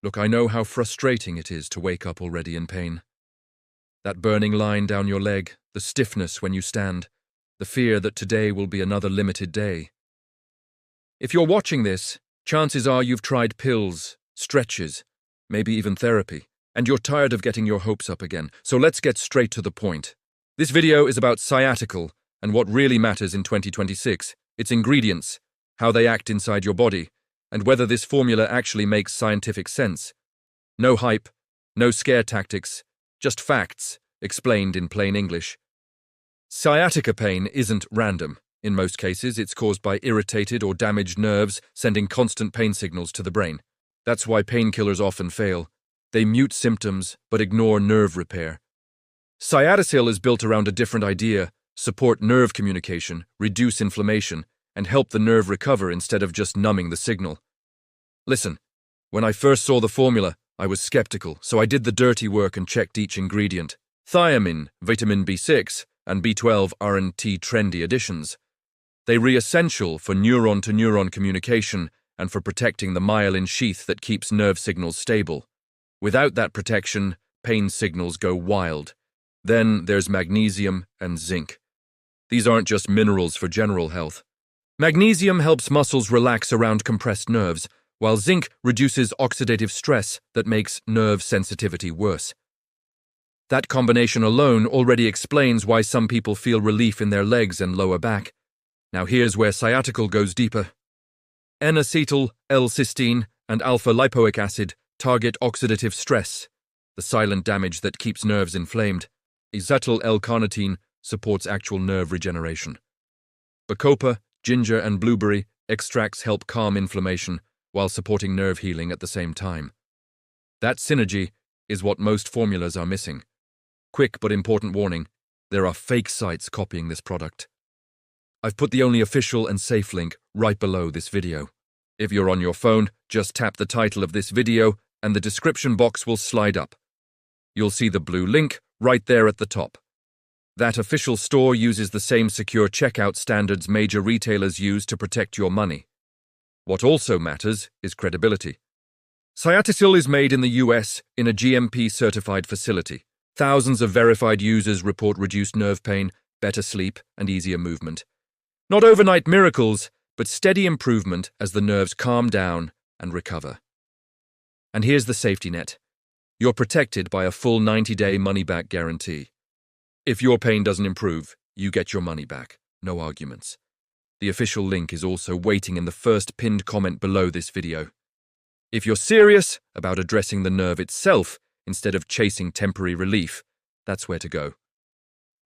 Look, I know how frustrating it is to wake up already in pain. That burning line down your leg, the stiffness when you stand, the fear that today will be another limited day. If you're watching this, chances are you've tried pills, stretches, maybe even therapy, and you're tired of getting your hopes up again. So let's get straight to the point. This video is about Sciaticyl and what really matters in 2026, its ingredients, how they act inside your body, and whether this formula actually makes scientific sense. No hype, no scare tactics, just facts, explained in plain English. Sciatica pain isn't random. In most cases, it's caused by irritated or damaged nerves sending constant pain signals to the brain. That's why painkillers often fail. They mute symptoms but ignore nerve repair. Sciaticyl is built around a different idea: support nerve communication, reduce inflammation, and help the nerve recover instead of just numbing the signal. Listen, when I first saw the formula, I was skeptical, so I did the dirty work and checked each ingredient. Thiamine, vitamin B6, and B12 aren't trendy additions. They're essential for neuron-to-neuron communication and for protecting the myelin sheath that keeps nerve signals stable. Without that protection, pain signals go wild. Then there's magnesium and zinc. These aren't just minerals for general health. Magnesium helps muscles relax around compressed nerves, while zinc reduces oxidative stress that makes nerve sensitivity worse. That combination alone already explains why some people feel relief in their legs and lower back. Now here's where Sciaticyl goes deeper. N-Acetyl L-Cysteine and alpha-lipoic acid target oxidative stress, the silent damage that keeps nerves inflamed. Acetyl L-Carnitine supports actual nerve regeneration. Bacopa, ginger, and blueberry extracts help calm inflammation while supporting nerve healing at the same time. That synergy is what most formulas are missing. Quick but important warning: there are fake sites copying this product. I've put the only official and safe link right below this video. If you're on your phone, just tap the title of this video and the description box will slide up. You'll see the blue link right there at the top. That official store uses the same secure checkout standards major retailers use to protect your money. What also matters is credibility. Sciaticyl is made in the U.S. in a GMP-certified facility. Thousands of verified users report reduced nerve pain, better sleep, and easier movement. Not overnight miracles, but steady improvement as the nerves calm down and recover. And here's the safety net. You're protected by a full 90-day money-back guarantee. If your pain doesn't improve, you get your money back. No arguments. The official link is also waiting in the first pinned comment below this video. If you're serious about addressing the nerve itself instead of chasing temporary relief, that's where to go.